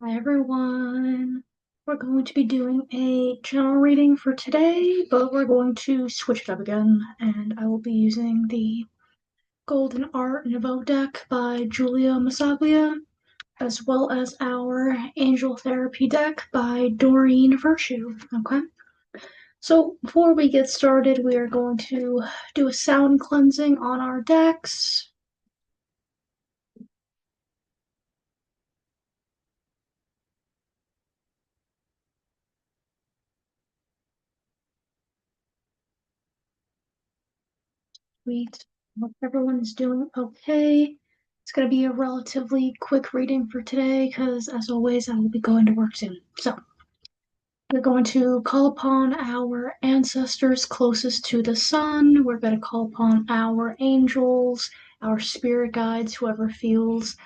Hi everyone. We're going to be doing a general reading for today, but we're going to switch it up again, and I will be using the Golden Art Nouveau deck by Julia Massaglia, as well as our Angel Therapy deck by Doreen Virtue. Okay, so before we get started, we are going to do a sound cleansing on our decks. Sweet. Hope everyone's doing okay. It's going to be a relatively quick reading for today because, as always, I will be going to work soon. So, we're going to call upon our ancestors closest to the sun. We're going to call upon our angels, our spirit guides, whoever feels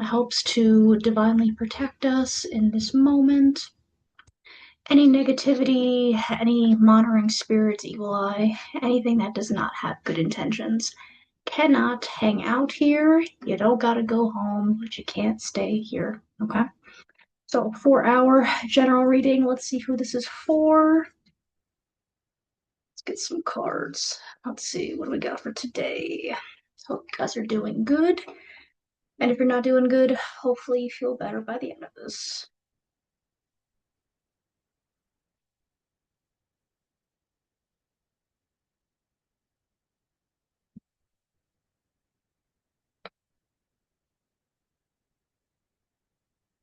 helps to divinely protect us in this moment. Any negativity, any monitoring spirits, evil eye, anything that does not have good intentions cannot hang out here. You don't gotta go home, but you can't stay here. Okay. So for our general reading, let's see who this is for. Let's get some cards. Let's see what do we got for today. Hope you guys are doing good. And if you're not doing good, hopefully you feel better by the end of this.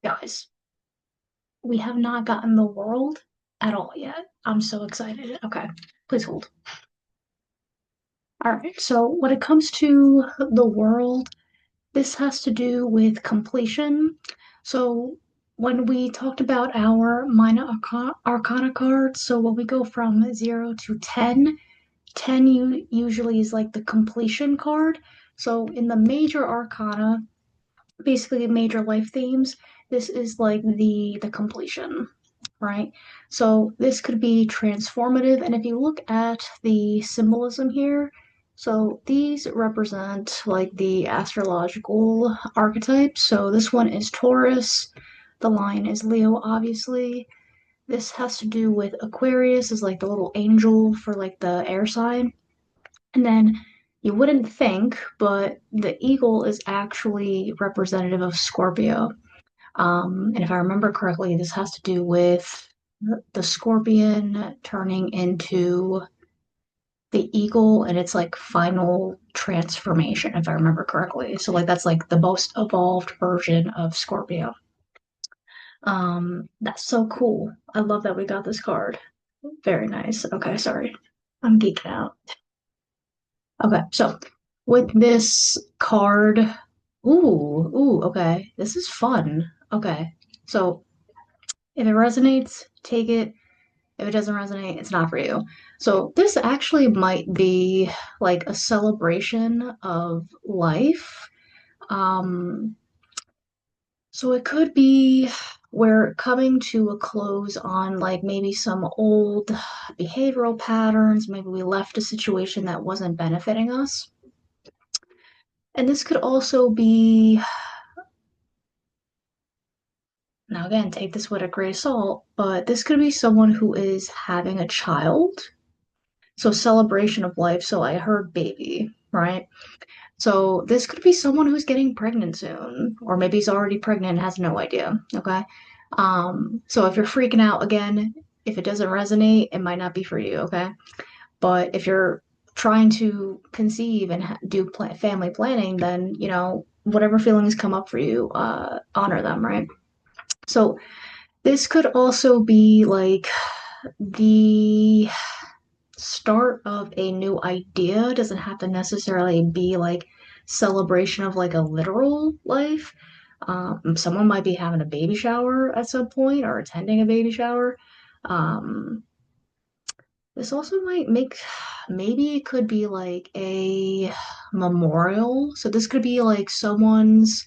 Guys, we have not gotten the world at all yet. I'm so excited. Okay, please hold. All right, so when it comes to the world, this has to do with completion. So when we talked about our minor arcana cards, so when we go from 0 to 10, 10 usually is like the completion card. So in the major arcana, basically major life themes, this is like the completion, right? So this could be transformative. And if you look at the symbolism here, so these represent like the astrological archetypes. So this one is Taurus, the line is Leo, obviously. This has to do with Aquarius, is like the little angel for like the air sign. And then you wouldn't think, but the eagle is actually representative of Scorpio. And if I remember correctly, this has to do with the scorpion turning into the eagle and its like final transformation, if I remember correctly. So like that's like the most evolved version of Scorpio. That's so cool. I love that we got this card. Very nice. Okay, sorry. I'm geeking out. Okay, so with this card, okay. This is fun. Okay. So if it resonates, take it. If it doesn't resonate, it's not for you. So this actually might be like a celebration of life. Um, so it could be we're coming to a close on like maybe some old behavioral patterns. Maybe we left a situation that wasn't benefiting us. And this could also be, now again, take this with a grain of salt, but this could be someone who is having a child. So celebration of life. So I heard baby, right? So this could be someone who's getting pregnant soon, or maybe he's already pregnant and has no idea. Okay. So if you're freaking out again, if it doesn't resonate, it might not be for you. Okay. But if you're trying to conceive and do family planning, then, whatever feelings come up for you, honor them, right? So this could also be like the start of a new idea. It doesn't have to necessarily be like celebration of like a literal life. Someone might be having a baby shower at some point or attending a baby shower. Um, this also might make, maybe it could be like a memorial. So this could be like someone's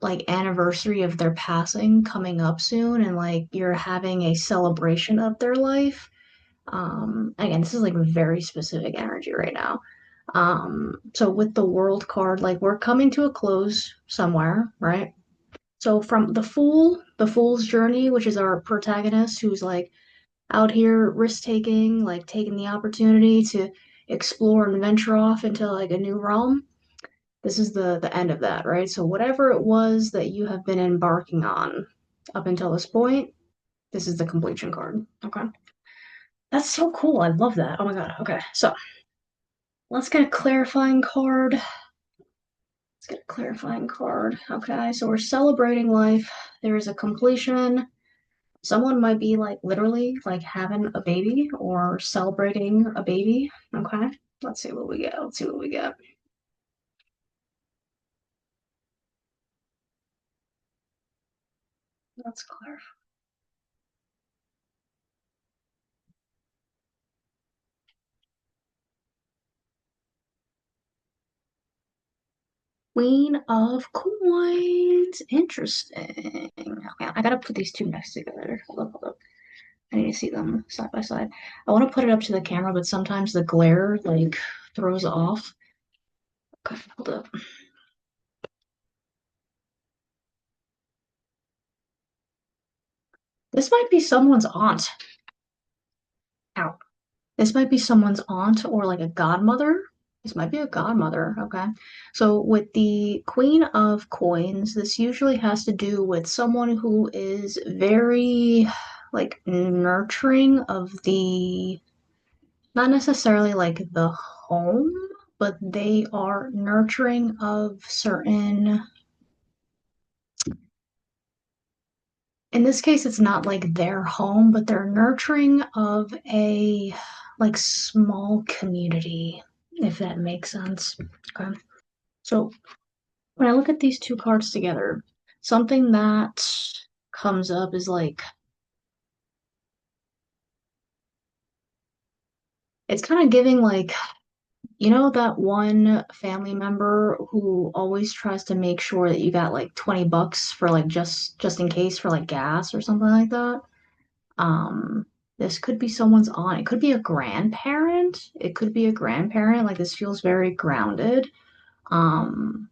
like anniversary of their passing coming up soon, and like you're having a celebration of their life. Again, this is like very specific energy right now. So with the world card, like we're coming to a close somewhere, right? So from the fool's journey, which is our protagonist who's like out here risk taking, like taking the opportunity to explore and venture off into like a new realm. This is the end of that, right? So whatever it was that you have been embarking on up until this point, this is the completion card. Okay. That's so cool. I love that. Oh my God. Okay. So let's get a clarifying card. Let's get a clarifying card. Okay. So we're celebrating life. There is a completion. Someone might be like literally like having a baby or celebrating a baby. Okay. Let's see what we get. Let's see what we get. Let's clarify. Queen of Coins. Interesting. Okay, I gotta put these two next together. Hold up, hold up. I need to see them side by side. I want to put it up to the camera, but sometimes the glare like throws off. Okay, hold up. This might be someone's aunt. Ow. This might be someone's aunt or like a godmother. This might be a godmother, okay? So with the Queen of Coins, this usually has to do with someone who is very like nurturing of the, not necessarily like the home, but they are nurturing of certain, in this case, it's not like their home, but they're nurturing of a like small community, if that makes sense. Okay. So when I look at these two cards together, something that comes up is like it's kind of giving like that one family member who always tries to make sure that you got like 20 bucks for like just in case for like gas or something like that. Um, this could be someone's aunt. It could be a grandparent. It could be a grandparent. Like this feels very grounded. Um,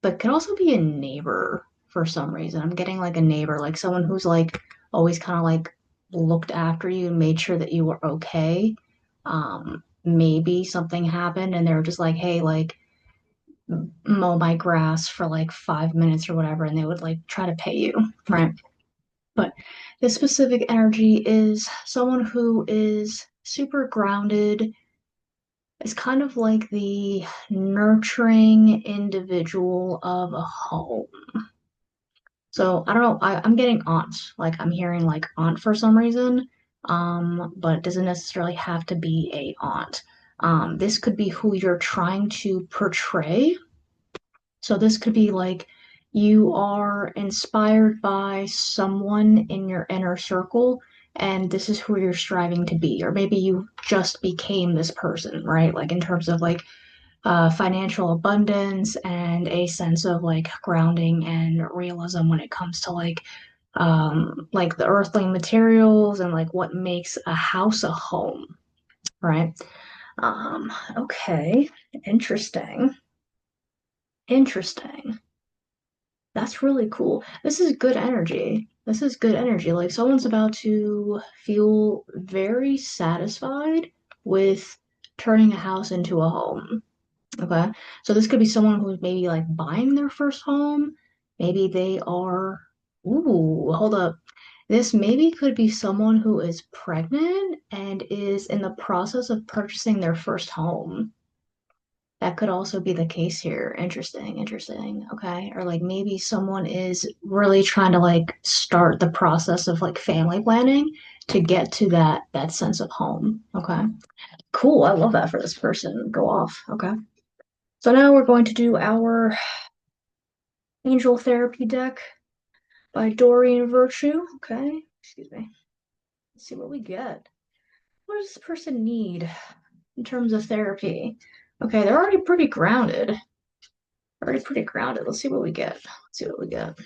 but could also be a neighbor for some reason. I'm getting like a neighbor, like someone who's like always kind of like looked after you and made sure that you were okay. Maybe something happened and they were just like, hey, like mow my grass for like 5 minutes or whatever, and they would like try to pay you, right? But this specific energy is someone who is super grounded, is kind of like the nurturing individual of a home. So I don't know, I'm getting aunt. Like I'm hearing like aunt for some reason. But it doesn't necessarily have to be a aunt. This could be who you're trying to portray. So this could be like you are inspired by someone in your inner circle, and this is who you're striving to be. Or maybe you just became this person, right? Like in terms of like financial abundance and a sense of like grounding and realism when it comes to like the earthly materials and like what makes a house a home, right? Okay, interesting. Interesting. That's really cool. This is good energy. This is good energy. Like someone's about to feel very satisfied with turning a house into a home. Okay. So this could be someone who's maybe like buying their first home. Maybe they are, ooh, hold up. This maybe could be someone who is pregnant and is in the process of purchasing their first home. That could also be the case here. Interesting, interesting. Okay. Or like maybe someone is really trying to like start the process of like family planning to get to that sense of home. Okay. Cool. I love that for this person. Go off. Okay. So now we're going to do our Angel Therapy deck by Dorian Virtue. Okay. Excuse me. Let's see what we get. What does this person need in terms of therapy? Okay, they're already pretty grounded. Already pretty grounded. Let's see what we get. Let's see what we get.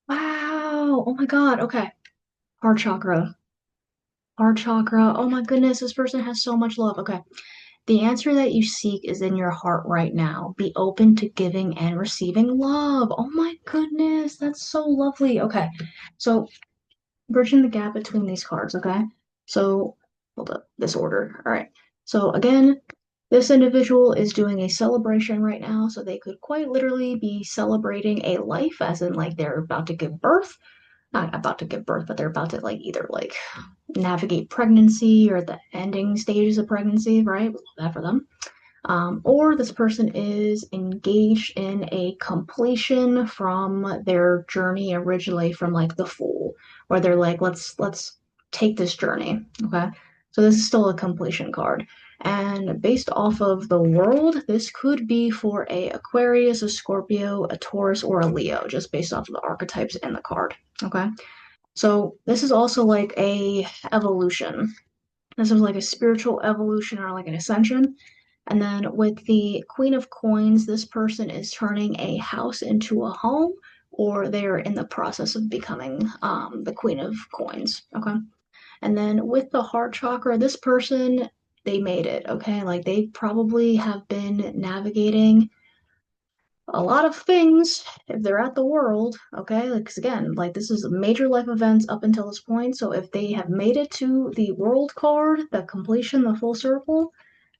Wow. Oh my God. Okay. Heart chakra. Heart chakra. Oh my goodness, this person has so much love. Okay. The answer that you seek is in your heart right now. Be open to giving and receiving love. Oh my goodness, that's so lovely. Okay. So bridging the gap between these cards, okay? So hold up, this order. All right. So again, this individual is doing a celebration right now, so they could quite literally be celebrating a life, as in like they're about to give birth. Not about to give birth, but they're about to like either like navigate pregnancy or the ending stages of pregnancy, right? We love that for them. Or this person is engaged in a completion from their journey originally from like the Fool, where they're like, let's take this journey. Okay. So this is still a completion card. And based off of the world, this could be for a Aquarius, a Scorpio, a Taurus, or a Leo, just based off of the archetypes in the card. Okay. So this is also like a evolution. This is like a spiritual evolution or like an ascension. And then with the Queen of Coins, this person is turning a house into a home, or they're in the process of becoming the Queen of Coins. Okay. And then with the heart chakra, this person, they made it. Okay. Like they probably have been navigating a lot of things if they're at the world. Okay. Like, 'cause again, like this is major life events up until this point. So if they have made it to the world card, the completion, the full circle,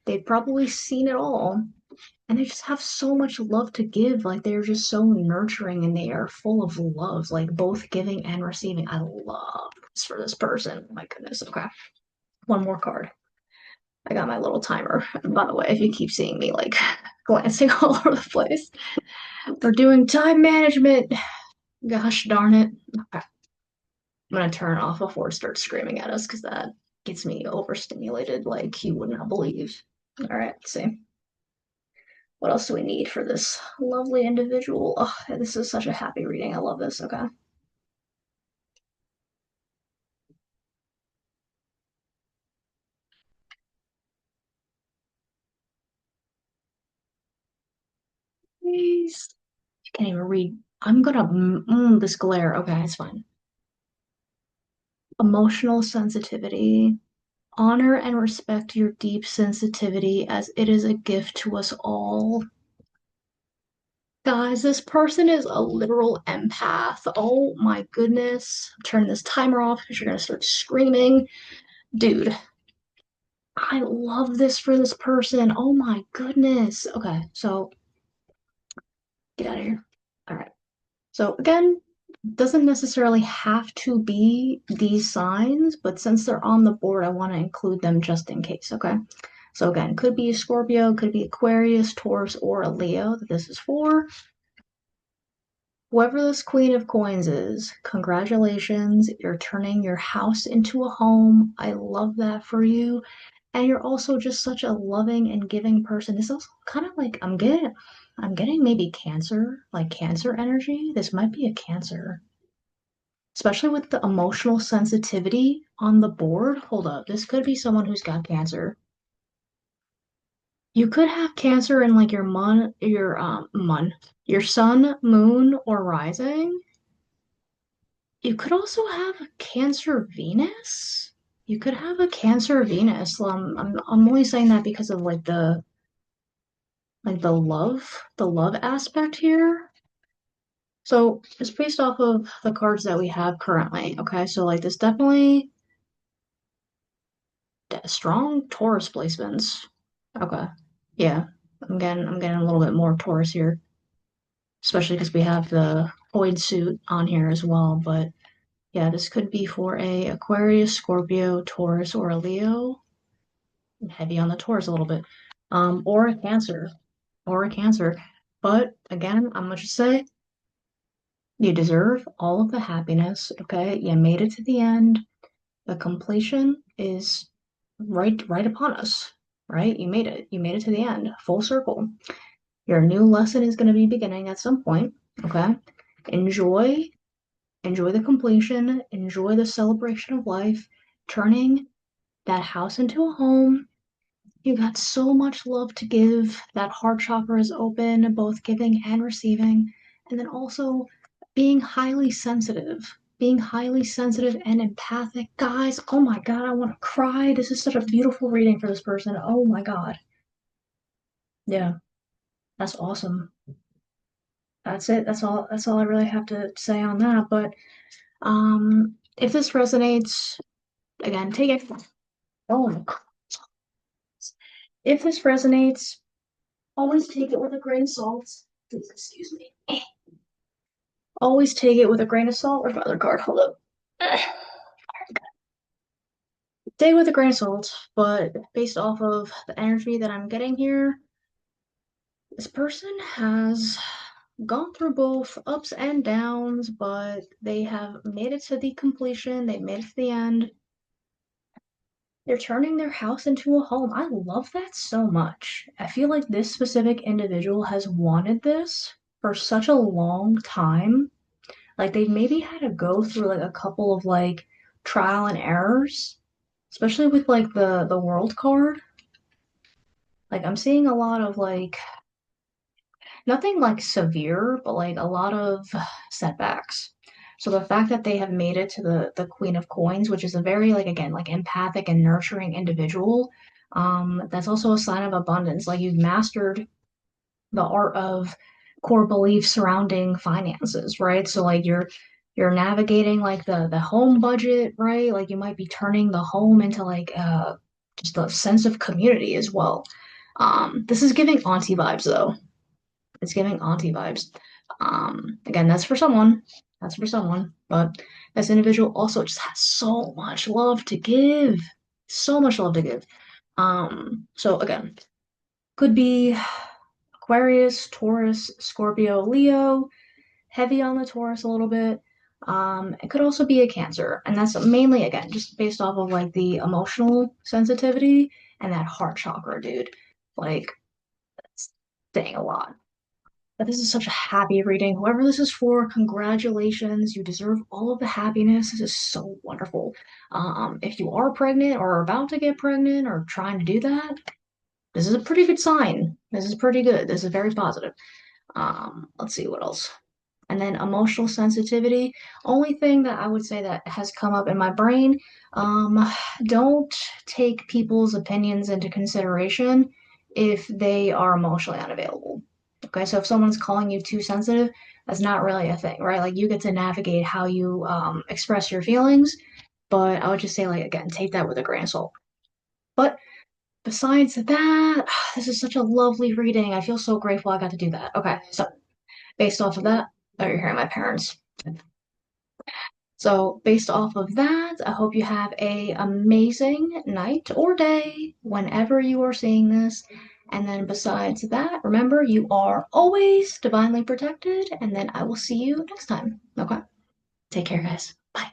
they've probably seen it all, and they just have so much love to give. Like they're just so nurturing and they are full of love, like both giving and receiving. I love this for this person. Oh my goodness. Okay. One more card. I got my little timer. By the way, if you keep seeing me like glancing all over the place, we're doing time management. Gosh darn it. Okay. I'm gonna turn it off before it starts screaming at us because that gets me overstimulated like you would not believe. All right, let's see. What else do we need for this lovely individual? Oh, this is such a happy reading. I love this. Okay. Please. I can't even read. I'm gonna this glare. Okay, it's fine. Emotional sensitivity. Honor and respect your deep sensitivity as it is a gift to us all. Guys, this person is a literal empath. Oh my goodness. Turn this timer off because you're gonna start screaming. Dude, I love this for this person. Oh my goodness. Okay, so get out of here. All right. So again, doesn't necessarily have to be these signs, but since they're on the board, I want to include them just in case. Okay. So again, could be a Scorpio, could be Aquarius, Taurus, or a Leo that this is for. Whoever this Queen of Coins is, congratulations. You're turning your house into a home. I love that for you. And you're also just such a loving and giving person. This is also kind of like I'm getting maybe Cancer, like Cancer energy. This might be a Cancer, especially with the emotional sensitivity on the board. Hold up, this could be someone who's got Cancer. You could have Cancer in like your sun, moon, or rising. You could also have a Cancer Venus. You could have a Cancer Venus. I'm only saying that because of like the love aspect here. So it's based off of the cards that we have currently. Okay, so like this definitely strong Taurus placements. Okay, yeah, I'm getting a little bit more Taurus here, especially because we have the void suit on here as well. But yeah, this could be for a Aquarius, Scorpio, Taurus, or a Leo. Heavy on the Taurus a little bit, or a Cancer, or a Cancer. But again, I'm gonna just say you deserve all of the happiness, okay? You made it to the end. The completion is right upon us, right? You made it. You made it to the end, full circle. Your new lesson is going to be beginning at some point, okay? Enjoy, enjoy the completion, enjoy the celebration of life, turning that house into a home. You got so much love to give. That heart chakra is open, both giving and receiving. And then also being highly sensitive. being highly sensitive and empathic. Guys, oh my God, I want to cry. This is such a beautiful reading for this person. Oh my God. Yeah, that's awesome. That's it. That's all I really have to say on that. But if this resonates, again, take it. Oh my God. If this resonates, always take it with a grain of salt. Please excuse me. Always take it with a grain of salt. Where's my other card? Hold up. Take it with a grain of salt, but based off of the energy that I'm getting here, this person has gone through both ups and downs, but they have made it to the completion. They've made it to the end. They're turning their house into a home. I love that so much. I feel like this specific individual has wanted this for such a long time. Like they maybe had to go through like a couple of like trial and errors, especially with like the world card. Like I'm seeing a lot of like nothing like severe, but like a lot of setbacks. So the fact that they have made it to the Queen of Coins, which is a very like again like empathic and nurturing individual, that's also a sign of abundance. Like you've mastered the art of core beliefs surrounding finances, right? So like you're navigating like the home budget, right? Like you might be turning the home into like just a sense of community as well. This is giving auntie vibes though. It's giving auntie vibes. Again, that's for someone. That's for someone. But this individual also just has so much love to give. So much love to give. So again, could be Aquarius, Taurus, Scorpio, Leo, heavy on the Taurus a little bit. It could also be a Cancer, and that's mainly again just based off of like the emotional sensitivity and that heart chakra, dude. Like that's saying a lot. But this is such a happy reading. Whoever this is for, congratulations. You deserve all of the happiness. This is so wonderful. If you are pregnant or are about to get pregnant or trying to do that, this is a pretty good sign. This is pretty good. This is very positive. Let's see what else. And then emotional sensitivity. Only thing that I would say that has come up in my brain, um, don't take people's opinions into consideration if they are emotionally unavailable. Okay, so if someone's calling you too sensitive, that's not really a thing, right? Like you get to navigate how you express your feelings, but I would just say, like, again, take that with a grain of salt. But besides that, this is such a lovely reading. I feel so grateful I got to do that. Okay, so based off of that, oh, you're hearing my parents. So based off of that, I hope you have a amazing night or day whenever you are seeing this. And then besides that, remember you are always divinely protected, and then I will see you next time. Okay. Take care, guys. Bye.